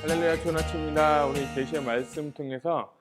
할렐루야, 조나치입니다. 오늘 계시의 말씀 통해서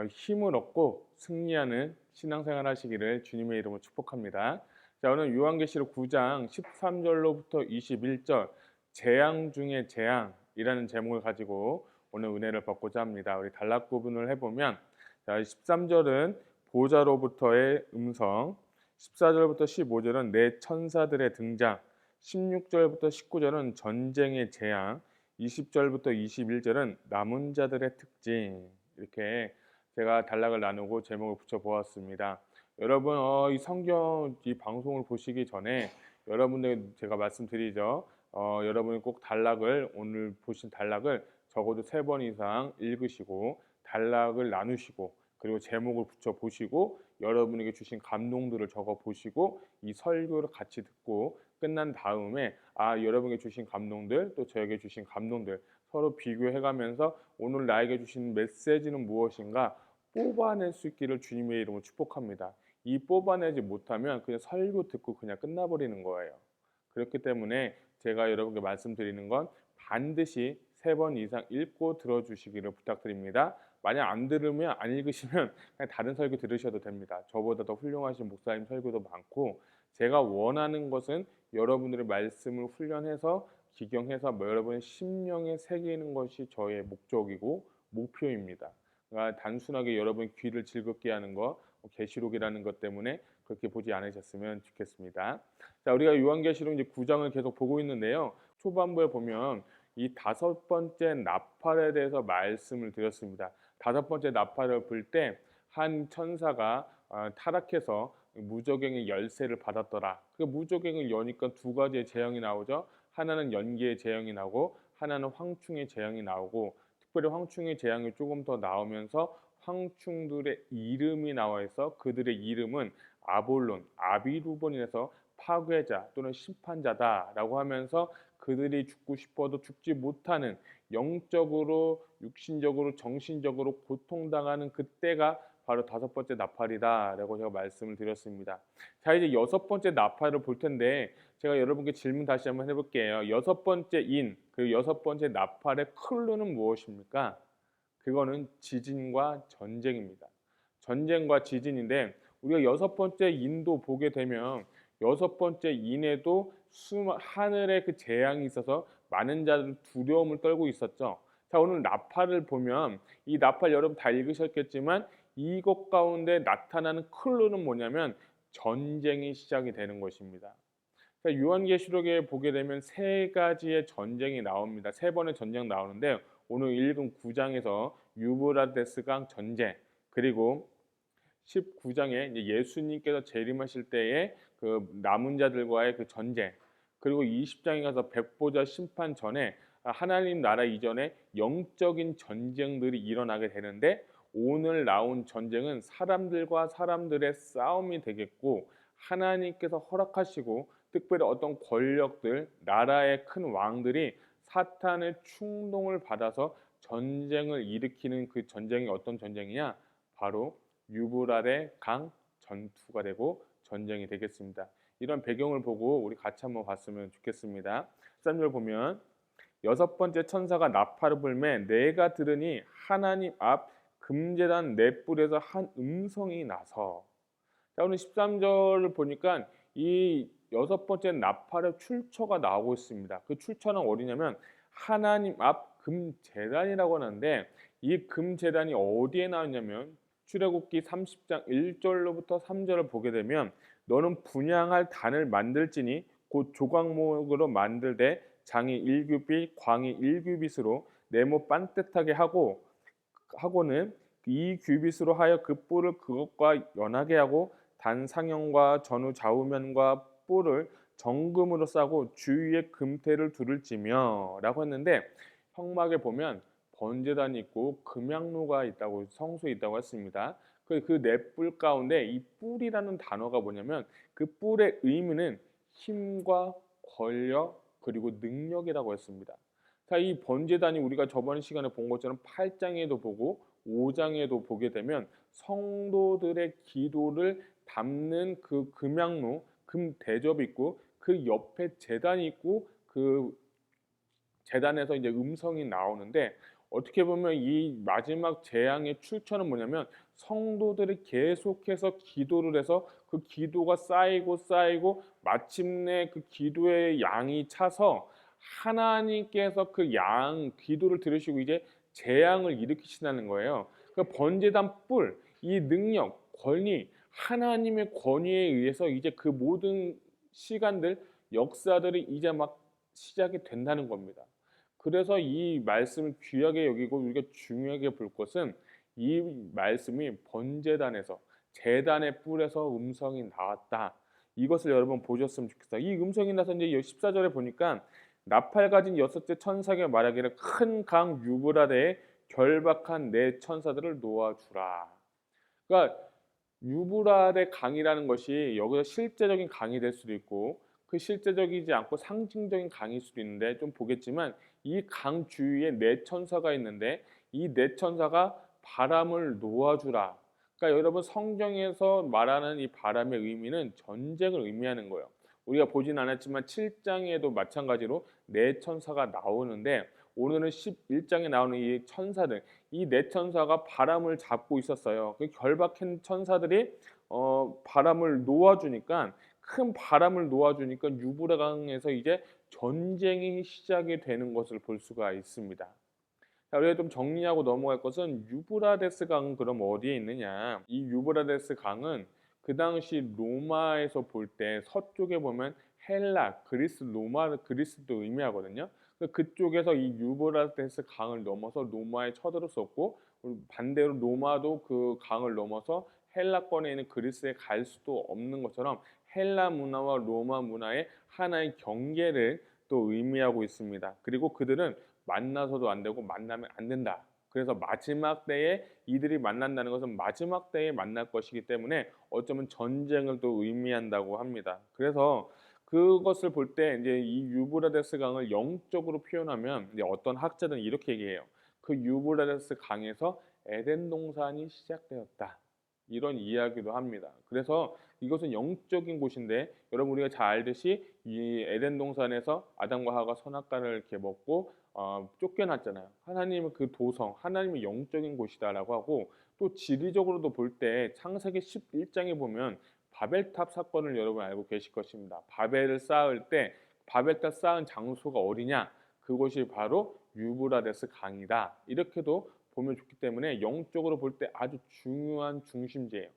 힘을 얻고 승리하는 신앙생활 하시기를 주님의 이름으로 축복합니다. 자, 오늘 요한계시록 9장 13절로부터 21절 재앙 중에 재앙이라는 제목을 가지고 오늘 은혜를 받고자 합니다. 우리 단락 구분을 해보면, 자, 13절은 보좌로부터의 음성, 14절부터 15절은 내 천사들의 등장, 16절부터 19절은 전쟁의 재앙, 20절부터 21절은 남은 자들의 특징. 이렇게 제가 단락을 나누고 제목을 붙여보았습니다. 여러분, 이 성경 이 방송을 보시기 전에 여러분들 제가 말씀드리죠. 여러분이 꼭 단락을, 오늘 보신 단락을 적어도 3번 이상 읽으시고 단락을 나누시고 그리고 제목을 붙여보시고 여러분에게 주신 감동들을 적어보시고 이 설교를 같이 듣고 끝난 다음에 여러분에게 주신 감동들 또 저에게 주신 감동들 서로 비교해가면서 오늘 나에게 주신 메시지는 무엇인가 뽑아낼 수 있기를 주님의 이름으로 축복합니다. 이 뽑아내지 못하면 그냥 설교 듣고 그냥 끝나버리는 거예요. 그렇기 때문에 제가 여러분께 말씀드리는 건 반드시 3번 이상 읽고 들어주시기를 부탁드립니다. 만약 안 들으면, 안 읽으시면 그냥 다른 설교 들으셔도 됩니다. 저보다 더 훌륭하신 목사님 설교도 많고, 제가 원하는 것은 여러분들의 말씀을 훈련해서 기경해서 여러분의 심령에 새기는 것이 저의 목적이고 목표입니다. 그러니까 단순하게 여러분의 귀를 즐겁게 하는 것, 계시록이라는 것 때문에 그렇게 보지 않으셨으면 좋겠습니다. 자, 우리가 요한계시록 이제 9장을 계속 보고 있는데요. 초반부에 보면 이 5번째 나팔에 대해서 말씀을 드렸습니다. 5번째 나팔을 불 때 한 천사가 타락해서 무저갱의 열쇠를 받았더라. 그 무저갱을 여니까 2가지의 재앙이 나오죠. 하나는 연기의 재앙이 나오고 하나는 황충의 재앙이 나오고, 특별히 황충의 재앙이 조금 더 나오면서 황충들의 이름이 나와 있어 그들의 이름은 아볼론, 아비루본이라서 파괴자 또는 심판자다라고 하면서 그들이 죽고 싶어도 죽지 못하는, 영적으로 육신적으로 정신적으로 고통당하는 그때가 바로 5번째 나팔이다라고 제가 말씀을 드렸습니다. 자, 이제 6번째 나팔을 볼 텐데 제가 여러분께 질문 다시 한번 해볼게요. 6번째 그 6번째 나팔의 클루는 무엇입니까? 그거는 지진과 전쟁입니다. 전쟁과 지진인데 우리가 6번째 인도 보게 되면 6번째 인에도 하늘에 그 재앙이 있어서 많은 자들이 두려움을 떨고 있었죠. 자, 오늘 나팔을 보면 이 나팔 여러분 다 읽으셨겠지만 이것 가운데 나타나는 클루는 뭐냐면 전쟁이 시작이 되는 것입니다. 자, 요한계시록에 보게 되면 3가지의 전쟁이 나옵니다. 3번의 전쟁 나오는데 오늘 읽은 9장에서 유브라데스 강 전쟁, 그리고 19장에 예수님께서 재림하실 때의 그 남은 자들과의 그 전쟁, 그리고 20장에 가서 백보자 심판 전에 하나님 나라 이전에 영적인 전쟁들이 일어나게 되는데, 오늘 나온 전쟁은 사람들과 사람들의 싸움이 되겠고, 하나님께서 허락하시고 특별히 어떤 권력들, 나라의 큰 왕들이 사탄의 충동을 받아서 전쟁을 일으키는 그 전쟁이 어떤 전쟁이냐? 바로 유브라데 강 전투가 되고 전쟁이 되겠습니다. 이런 배경을 보고 우리 같이 한번 봤으면 좋겠습니다. 13절 보면 6번째 천사가 나팔을 불매 내가 들으니 하나님 앞 금제단 넷불에서 한 음성이 나서. 자, 오늘 13절을 보니까 이 6번째 나팔의 출처가 나오고 있습니다. 그 출처는 어디냐면 하나님 앞 금제단이라고 하는데, 이 금제단이 어디에 나왔냐면 출애굽기 30장 1절로부터 3절을 보게 되면 너는 분향할 단을 만들지니 곧 조각목으로 만들되 장이 1규빗 광이 1규빗으로 네모 반듯하게 하고는 2규빗으로 하여 그 뿔을 그것과 연하게 하고 단 상형과 전후 좌우면과 뿔을 정금으로 싸고 주위에 금태를 두를지며 라고 했는데, 형막에 보면 번제단이 있고 금향로가 있다고, 성소에 있다고 했습니다. 그 넷뿔 가운데 이 뿔이라는 단어가 뭐냐면 그 뿔의 의미는 힘과 권력 그리고 능력이라고 했습니다. 자, 이 번제단이 우리가 저번 시간에 본 것처럼 8장에도 보고 5장에도 보게 되면 성도들의 기도를 담는 그 금향로, 금 대접이 있고 그 옆에 제단이 있고 그 제단에서 이제 음성이 나오는데, 어떻게 보면 이 마지막 재앙의 출처는 뭐냐면 성도들이 계속해서 기도를 해서 그 기도가 쌓이고 마침내 그 기도의 양이 차서 하나님께서 그 기도를 들으시고 이제 재앙을 일으키신다는 거예요. 그 번제단 뿔, 이 능력, 권위, 하나님의 권위에 의해서 이제 그 모든 시간들, 역사들이 이제 막 시작이 된다는 겁니다. 그래서 이 말씀을 귀하게 여기고 우리가 중요하게 볼 것은 이 말씀이 번제단에서 제단의 뿔에서 음성이 나왔다. 이것을 여러분 보셨으면 좋겠어요. 이 음성이 나서 이제 14절에 보니까 나팔 가진 여섯째 천사에게 말하기를 큰 강 유브라데에 결박한 네 천사들을 놓아주라. 그러니까 유브라데 강이라는 것이 여기서 실제적인 강이 될 수도 있고 그 실제적이지 않고 상징적인 강일 수도 있는데 좀 보겠지만 이 강 주위에 네 천사가 있는데 이 네 천사가 바람을 놓아주라. 그러니까 여러분 성경에서 말하는 이 바람의 의미는 전쟁을 의미하는 거예요. 우리가 보진 않았지만 7장에도 마찬가지로 네 천사가 나오는데 오늘은 11장에 나오는 이 천사들 이 네 천사가 바람을 잡고 있었어요. 그 결박한 천사들이 바람을 놓아주니까 큰 바람을 놓아주니까 유브라강에서 이제 전쟁이 시작이 되는 것을 볼 수가 있습니다. 자, 우리가 좀 정리하고 넘어갈 것은 유브라데스 강은 그럼 어디에 있느냐? 이 유브라데스 강은 그 당시 로마에서 볼 때 서쪽에 보면 헬라, 그리스, 로마, 그리스도 의미하거든요. 그쪽에서 이 유브라데스 강을 넘어서 로마에 쳐들을 수 없고 반대로 로마도 그 강을 넘어서 헬라권에 있는 그리스에 갈 수도 없는 것처럼 헬라 문화와 로마 문화의 하나의 경계를 또 의미하고 있습니다. 그리고 그들은 만나서도 안 되고 만나면 안 된다. 그래서 마지막 때에 이들이 만난다는 것은 마지막 때에 만날 것이기 때문에 어쩌면 전쟁을 또 의미한다고 합니다. 그래서 그것을 볼 때 이제 이 유브라데스 강을 영적으로 표현하면 이제 어떤 학자들은 이렇게 얘기해요. 그 유브라데스 강에서 에덴 동산이 시작되었다. 이런 이야기도 합니다. 그래서 이것은 영적인 곳인데 여러분 우리가 잘 알듯이 이 에덴 동산에서 아담과 하와가 선악과를 이렇게 먹고 쫓겨났잖아요. 하나님은 그 도성, 하나님의 영적인 곳이다라고 하고 또 지리적으로도 볼 때 창세기 11장에 보면 바벨탑 사건을 여러분 알고 계실 것입니다. 바벨을 쌓을 때 바벨탑 쌓은 장소가 어디냐? 그곳이 바로 유브라데스 강이다. 이렇게도 보면 좋기 때문에 영적으로 볼 때 아주 중요한 중심지예요.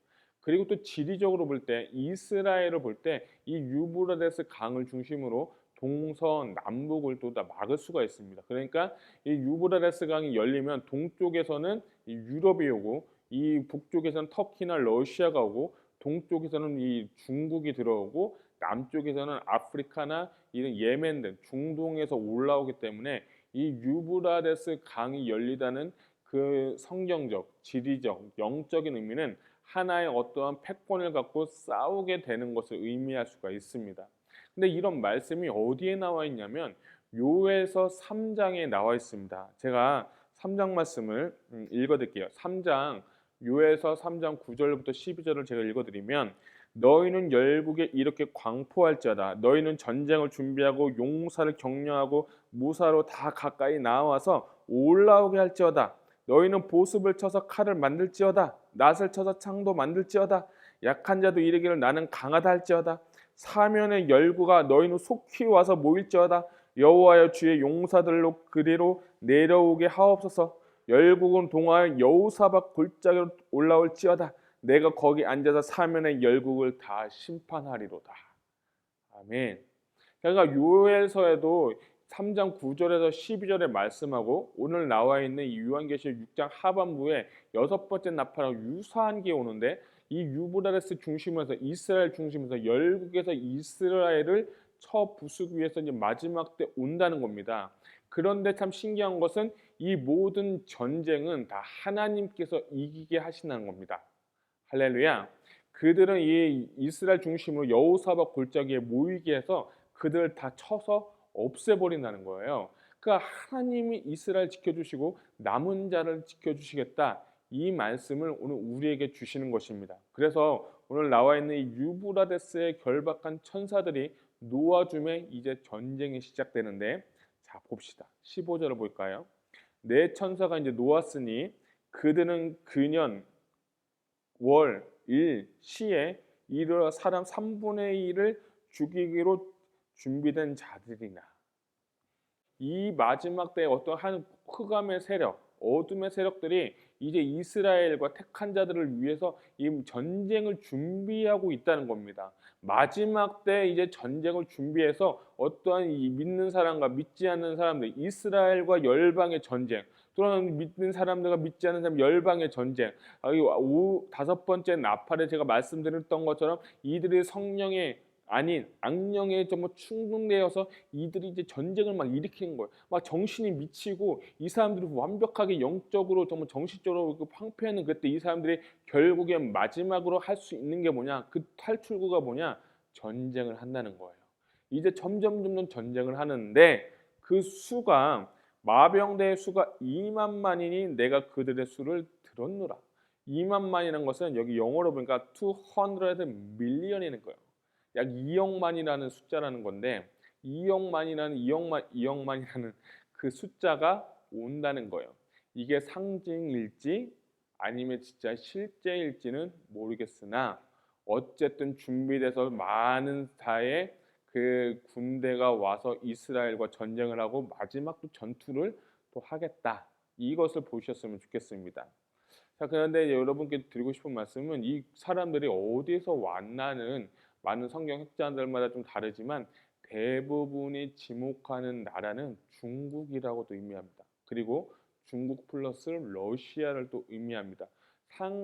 그리고 또 지리적으로 볼 때 이스라엘을 볼 때 이 유브라데스 강을 중심으로 동서 남북을 또 다 막을 수가 있습니다. 그러니까 이 유브라데스 강이 열리면 동쪽에서는 이 유럽이 오고 이 북쪽에서는 터키나 러시아가 오고 동쪽에서는 이 중국이 들어오고 남쪽에서는 아프리카나 이런 예멘 등 중동에서 올라오기 때문에 이 유브라데스 강이 열리다는 그 성경적, 지리적, 영적인 의미는 하나의 어떠한 패권을 갖고 싸우게 되는 것을 의미할 수가 있습니다. 근데 이런 말씀이 어디에 나와 있냐면 요에서 3장에 나와 있습니다. 제가 3장 말씀을 읽어드릴게요. 3장 요에서 3장 9절부터 12절을 제가 읽어드리면 너희는 열국에 이렇게 광포할지어다. 너희는 전쟁을 준비하고 용사를 격려하고 무사로 다 가까이 나와서 올라오게 할지어다. 너희는 보습을 쳐서 칼을 만들지어다. 낫을 쳐서 창도 만들지어다. 약한 자도 이르기를 나는 강하다 할지어다. 사면의 열구가 너희는 속히 와서 모일지어다. 여호와여 주의 용사들로 그리로 내려오게 하옵소서. 열국은 동화의 여호사박 골짜기로 올라올지어다. 내가 거기 앉아서 사면의 열국을 다 심판하리로다. 아멘. 그러니까 요엘서에도 3장 9절에서 12절에 말씀하고 오늘 나와 있는 이 요한계시록 6장 하반부에 여섯 번째 나팔하고 유사한 게 오는데 이 유브라데스 중심에서 이스라엘 중심에서 열국에서 이스라엘을 쳐 부수기 위해서 이제 마지막 때 온다는 겁니다. 그런데 참 신기한 것은 이 모든 전쟁은 다 하나님께서 이기게 하시는 겁니다. 할렐루야. 그들은 이 이스라엘 중심으로 여호사박 골짜기에 모이게 해서 그들을 다 쳐서 없애버린다는 거예요. 그러니까 하나님이 이스라엘 지켜주시고 남은 자를 지켜주시겠다. 이 말씀을 오늘 우리에게 주시는 것입니다. 그래서 오늘 나와 있는 이 유브라데스에 결박한 천사들이 놓아줌에 이제 전쟁이 시작되는데 자 봅시다. 15절을 볼까요? 내 천사가 이제 놓았으니 그들은 그년 월, 일, 시에 이르러 사람 3분의 1을 죽이기로 준비된 자들이나. 이 마지막 때에 어떤 한 흑암의 세력, 어둠의 세력들이 이제 이스라엘과 택한 자들을 위해서 이 전쟁을 준비하고 있다는 겁니다. 마지막 때 이제 전쟁을 준비해서 어떠한 이 믿는 사람과 믿지 않는 사람들, 이스라엘과 열방의 전쟁, 또는 믿는 사람들과 믿지 않는 사람 열방의 전쟁. 다섯 번째 나팔에 제가 말씀드렸던 것처럼 이들의 성령의 아닌 악령에 정말 충동되어서 이들이 이제 전쟁을 막 일으키는 거예요. 막 정신이 미치고 이 사람들이 완벽하게 영적으로 정말 정신적으로 황폐하는 그때 이 사람들이 결국에 마지막으로 할 수 있는 게 뭐냐? 그 탈출구가 뭐냐? 전쟁을 한다는 거예요. 이제 점점 전쟁을 하는데 그 수가 마병대의 수가 2만만이니 내가 그들의 수를 들었노라. 2만만이라는 것은 여기 영어로 보니까 200 million이라는 거예요. 약 2억만이라는 숫자라는 건데 2억만이라는 그 숫자가 온다는 거예요. 이게 상징일지 아니면 진짜 실제일지는 모르겠으나 어쨌든 준비돼서 많은 사의 그 군대가 와서 이스라엘과 전쟁을 하고 마지막 또 전투를 또 하겠다. 이것을 보셨으면 좋겠습니다. 자, 그런데 여러분께 드리고 싶은 말씀은 이 사람들이 어디서 왔나는 많은 성경 학자들마다 좀 다르지만 대부분이 지목하는 나라는 중국이라고도 의미합니다. 그리고 중국 플러스 러시아를 또 의미합니다.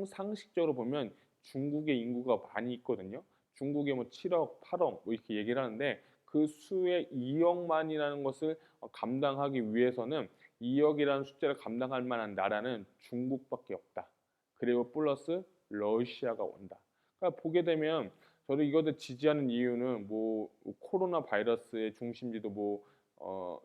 상식적으로 보면 중국의 인구가 많이 있거든요. 중국에 뭐 7억, 8억 뭐 이렇게 얘기를 하는데 그 수의 2억만이라는 것을 감당하기 위해서는 2억이라는 숫자를 감당할 만한 나라는 중국밖에 없다. 그리고 플러스 러시아가 온다. 그러니까 보게 되면 저도 이것을 지지하는 이유는 뭐 코로나 바이러스의 중심지도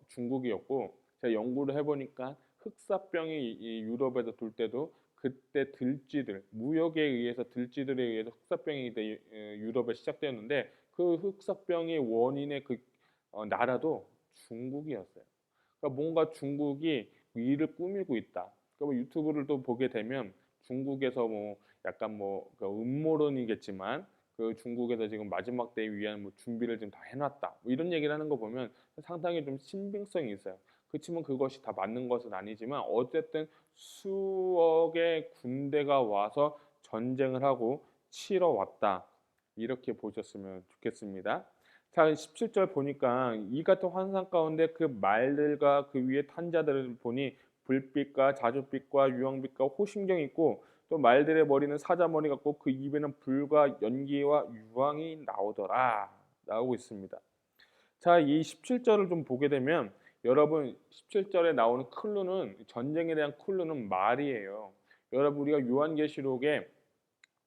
중국이었고 제가 연구를 해보니까 흑사병이 이 유럽에서 돌 때도 그때 들쥐들 무역에 의해서 들쥐들에 의해서 흑사병이 유럽에 시작되었는데 그 흑사병의 원인의 그 나라도 중국이었어요. 그러니까 뭔가 중국이 일을 꾸미고 있다. 그러니까 뭐 유튜브를 또 보게 되면 중국에서 뭐 약간 그 음모론이겠지만 그 중국에서 지금 마지막 때에 위한 뭐 준비를 지금 다 해놨다. 뭐 이런 얘기를 하는 거 보면 상당히 좀 신빙성이 있어요. 그렇지만 그것이 다 맞는 것은 아니지만 어쨌든 수억의 군대가 와서 전쟁을 하고 치러 왔다. 이렇게 보셨으면 좋겠습니다. 자, 17절 보니까 이 같은 환상 가운데 그 말들과 그 위에 탄 자들을 보니 불빛과 자줏빛과 유황빛과 호심경이 있고 또 말들의 머리는 사자머리 같고 그 입에는 불과 연기와 유황이 나오더라. 나오고 있습니다. 자, 이 17절을 좀 보게 되면 여러분 17절에 나오는 클루는 전쟁에 대한 클루는 말이에요. 여러분 우리가 요한계시록에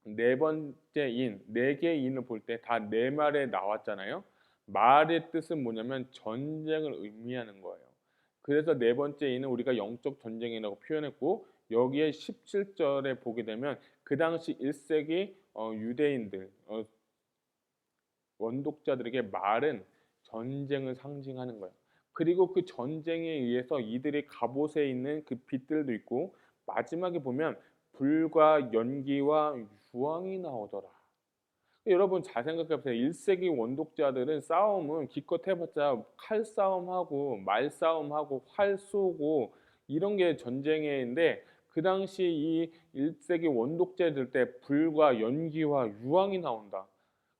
네 번째 인, 네 개의 인을 볼 때 다 네 말에 나왔잖아요. 말의 뜻은 뭐냐면 전쟁을 의미하는 거예요. 그래서 네 번째 인은 우리가 영적 전쟁이라고 표현했고 여기에 17절에 보게 되면 그 당시 1세기 유대인들 원독자들에게 말은 전쟁을 상징하는 거예요. 그리고 그 전쟁에 의해서 이들의 갑옷에 있는 그 빛들도 있고 마지막에 보면 불과 연기와 유황이 나오더라. 여러분 잘 생각해 보세요. 1세기 원독자들은 싸움은 기껏 해봤자 칼싸움하고 말싸움하고 활 쏘고 이런 게 전쟁인데 그 당시 이 1세기 원독자들 때 불과 연기와 유황이 나온다.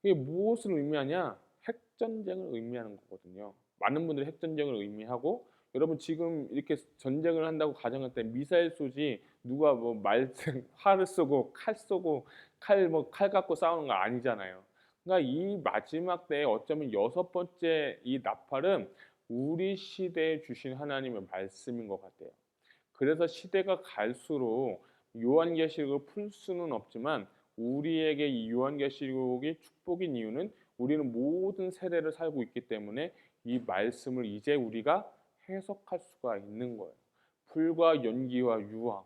이게 무엇을 의미하냐? 핵전쟁을 의미하는 거거든요. 많은 분들이 핵전쟁을 의미하고 여러분 지금 이렇게 전쟁을 한다고 가정할 때 미사일 쏘지 누가 활을 쏘고 칼 쏘고 칼 갖고 싸우는 거 아니잖아요. 그러니까 이 마지막 때에 어쩌면 여섯 번째 이 나팔은 우리 시대에 주신 하나님의 말씀인 것 같아요. 그래서 시대가 갈수록 요한계시록을 풀 수는 없지만 우리에게 이 요한계시록이 축복인 이유는 우리는 모든 세대를 살고 있기 때문에 이 말씀을 이제 우리가 해석할 수가 있는 거예요. 불과 연기와 유황.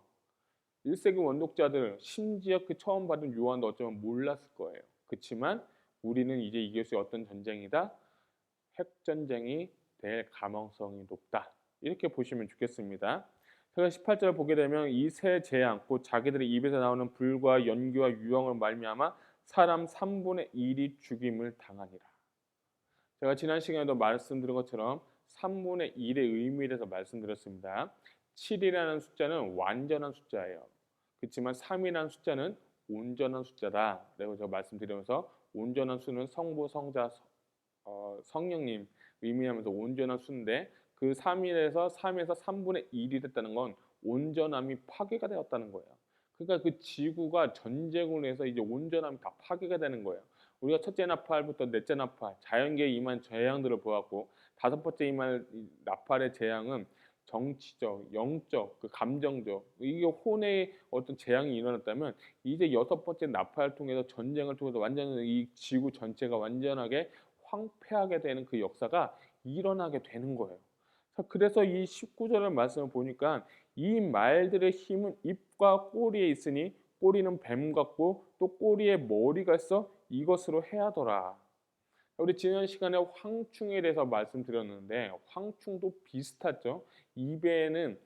1세기 원독자들 심지어 그 처음 받은 요한도 어쩌면 몰랐을 거예요. 그렇지만 우리는 이제 이것이 어떤 전쟁이다? 핵전쟁이 될 가능성이 높다. 이렇게 보시면 좋겠습니다. 제가 18절 보게 되면 이 세 재앙 곧 자기들의 입에서 나오는 불과 연기와 유황을 말미암아 사람 3분의 1이 죽임을 당하니라. 제가 지난 시간에도 말씀드린 것처럼 3분의 1의 의미에 대해서 말씀드렸습니다. 7이라는 숫자는 완전한 숫자예요. 그렇지만 3이라는 숫자는 온전한 숫자다. 라고 제가 말씀드리면서 온전한 수는 성부, 성자, 성령님 의미하면서 온전한 수인데 그 3에서 3분의 1이 됐다는 건 온전함이 파괴가 되었다는 거예요. 그러니까 그 지구가 전쟁으로 해서 이제 온전함이 다 파괴가 되는 거예요. 우리가 첫째 나팔부터 넷째 나팔, 자연계에 임한 재앙들을 보았고 다섯 번째 임한 나팔의 재앙은 정치적, 영적, 그 감정적 이게 혼의 어떤 재앙이 일어났다면 이제 여섯 번째 나팔을 통해서 전쟁을 통해서 완전히 이 지구 전체가 완전하게 황폐하게 되는 그 역사가 일어나게 되는 거예요. 그래서 이 19절의 말씀을 보니까 이 말들의 힘은 입과 꼬리에 있으니 꼬리는 뱀 같고 또 꼬리에 머리가 있어 이것으로 해하더라. 우리 지난 시간에 황충에 대해서 말씀드렸는데 황충도 비슷하죠. 입에는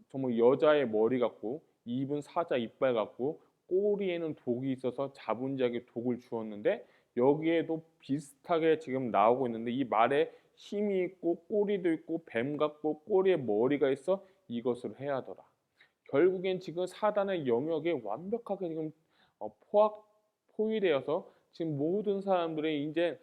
정말 여자의 머리 같고 입은 사자 이빨 같고 꼬리에는 독이 있어서 잡은 자에게 독을 주었는데 여기에도 비슷하게 지금 나오고 있는데 이 말에 힘이 있고 꼬리도 있고 뱀 같고 꼬리에 머리가 있어 이것을 해야 하더라. 결국엔 지금 사단의 영역에 완벽하게 지금 포위되어서 지금 모든 사람들이 이제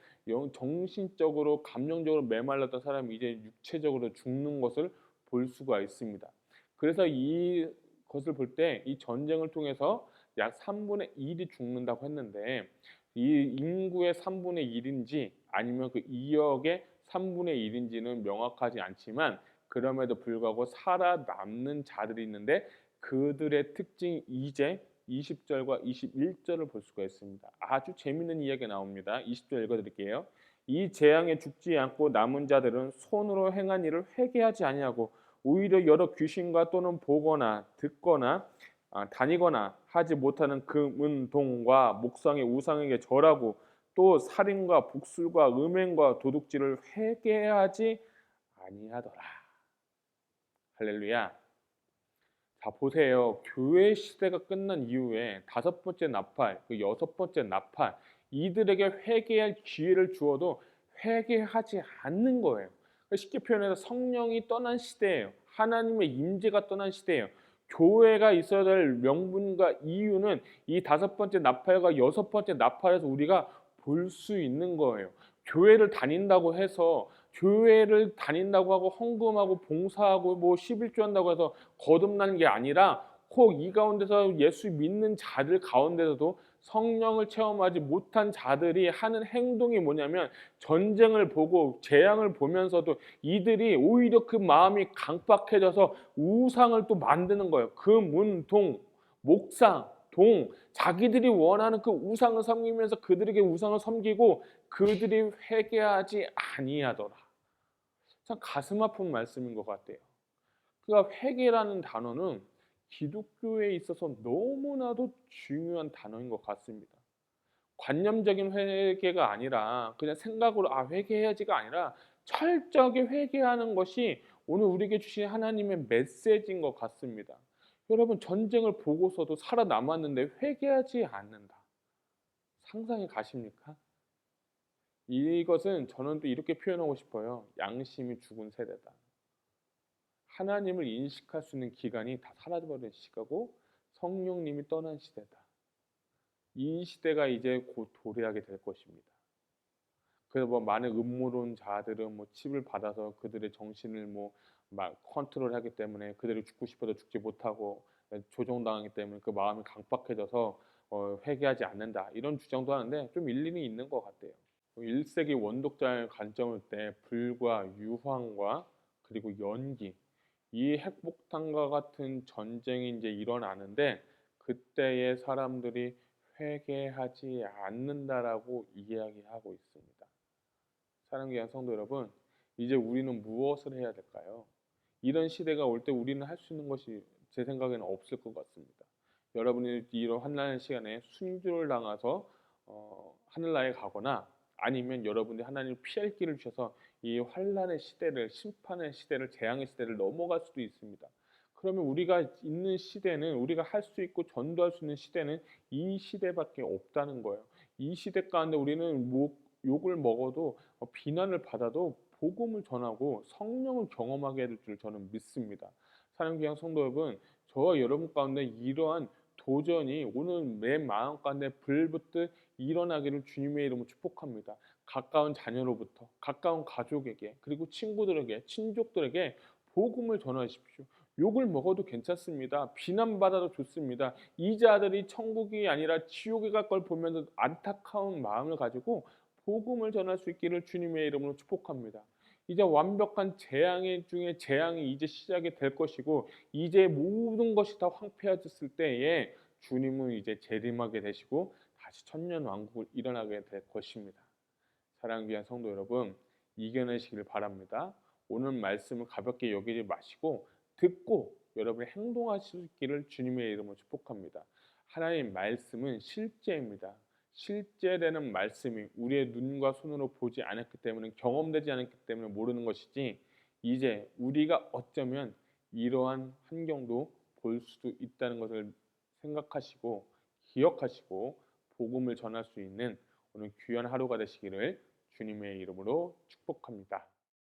정신적으로 감정적으로 메말랐던 사람이 이제 육체적으로 죽는 것을 볼 수가 있습니다. 그래서 이것을 볼 때 이 전쟁을 통해서 약 3분의 1이 죽는다고 했는데 이 인구의 3분의 1인지 아니면 그 2억의 3분의 1인지는 명확하지 않지만 그럼에도 불구하고 살아남는 자들이 있는데 그들의 특징이 이제 20절과 21절을 볼 수가 있습니다. 아주 재미있는 이야기가 나옵니다. 20절 읽어드릴게요. 이 재앙에 죽지 않고 남은 자들은 손으로 행한 일을 회개하지 아니하고 오히려 여러 귀신과 또는 보거나 듣거나 다니거나 하지 못하는 금은동과 목상의 우상에게 절하고 또 살인과 북술과 음행과 도둑질을 회개하지 아니하더라. 할렐루야. 자 보세요. 교회 시대가 끝난 이후에 다섯 번째 나팔, 그 여섯 번째 나팔 이들에게 회개할 기회를 주어도 회개하지 않는 거예요. 쉽게 표현해서 성령이 떠난 시대예요. 하나님의 임재가 떠난 시대예요. 교회가 있어야 될 명분과 이유는 이 다섯 번째 나팔과 여섯 번째 나팔에서 우리가 볼 수 있는 거예요. 교회를 다닌다고 해서 교회를 다닌다고 하고 헌금하고 봉사하고 뭐 11조 한다고 해서 거듭나는 게 아니라 혹 이 가운데서 예수 믿는 자들 가운데서도 성령을 체험하지 못한 자들이 하는 행동이 뭐냐면 전쟁을 보고 재앙을 보면서도 이들이 오히려 그 마음이 강박해져서 우상을 또 만드는 거예요. 금은동 목상 동 자기들이 원하는 그 우상을 섬기면서 그들에게 우상을 섬기고 그들이 회개하지 아니하더라. 참 가슴 아픈 말씀인 것 같아요. 그러니까 회개라는 단어는 기독교에 있어서 너무나도 중요한 단어인 것 같습니다. 관념적인 회개가 아니라 그냥 생각으로 회개해야지가 아니라 철저하게 회개하는 것이 오늘 우리에게 주신 하나님의 메시지인 것 같습니다. 여러분 전쟁을 보고서도 살아남았는데 회개하지 않는다. 상상이 가십니까? 이것은 저는 또 이렇게 표현하고 싶어요. 양심이 죽은 세대다. 하나님을 인식할 수 있는 기간이 다 사라져버린 시가고 성령님이 떠난 시대다. 이 시대가 이제 곧 도래하게 될 것입니다. 그래서 뭐 많은 음모론자들은 뭐 칩을 받아서 그들의 정신을 뭐 막 컨트롤하기 때문에 그들이 죽고 싶어도 죽지 못하고 조종당하기 때문에 그 마음이 강박해져서 회개하지 않는다 이런 주장도 하는데 좀 일리는 있는 것 같아요. 1세기 원독자의 관점을 때 불과 유황과 그리고 연기 이 핵폭탄과 같은 전쟁이 이제 일어나는데 그때의 사람들이 회개하지 않는다라고 이야기하고 있습니다. 사랑하는 귀한 성도 여러분, 이제 우리는 무엇을 해야 될까요? 이런 시대가 올 때 우리는 할 수 있는 것이 제 생각에는 없을 것 같습니다. 여러분이 이런 환난의 시간에 순교를 당해서 하늘나라에 가거나 아니면 여러분이 하나님을 피할 길을 주셔서 이 환난의 시대를 심판의 시대를 재앙의 시대를 넘어갈 수도 있습니다. 그러면 우리가 있는 시대는 우리가 할 수 있고 전도할 수 있는 시대는 이 시대밖에 없다는 거예요. 이 시대 가운데 우리는 욕을 먹어도 비난을 받아도 복음을 전하고 성령을 경험하게 될 줄 저는 믿습니다. 사랑하는 귀한 성도 여러분, 저와 여러분 가운데 이러한 도전이 오늘 내 마음 가운데 불붙듯 일어나기를 주님의 이름으로 축복합니다. 가까운 자녀로부터, 가까운 가족에게, 그리고 친구들에게, 친족들에게 복음을 전하십시오. 욕을 먹어도 괜찮습니다. 비난받아도 좋습니다. 이 자들이 천국이 아니라 지옥에 갈 걸 보면서 안타까운 마음을 가지고 복음을 전할 수 있기를 주님의 이름으로 축복합니다. 이제 완벽한 재앙의 중에 재앙이 이제 시작이 될 것이고 이제 모든 것이 다 황폐해졌을 때에 주님은 이제 재림하게 되시고 다시 천년 왕국을 일어나게 될 것입니다. 사랑하는 귀한 성도 여러분, 이겨내시길 바랍니다. 오늘 말씀을 가볍게 여기지 마시고 듣고 여러분이 행동하시기를 주님의 이름으로 축복합니다. 하나님 말씀은 실제입니다. 실제되는 말씀이 우리의 눈과 손으로 보지 않았기 때문에 경험되지 않았기 때문에 모르는 것이지 이제 우리가 어쩌면 이러한 환경도 볼 수도 있다는 것을 생각하시고 기억하시고 복음을 전할 수 있는 오늘 귀한 하루가 되시기를 주님의 이름으로 축복합니다.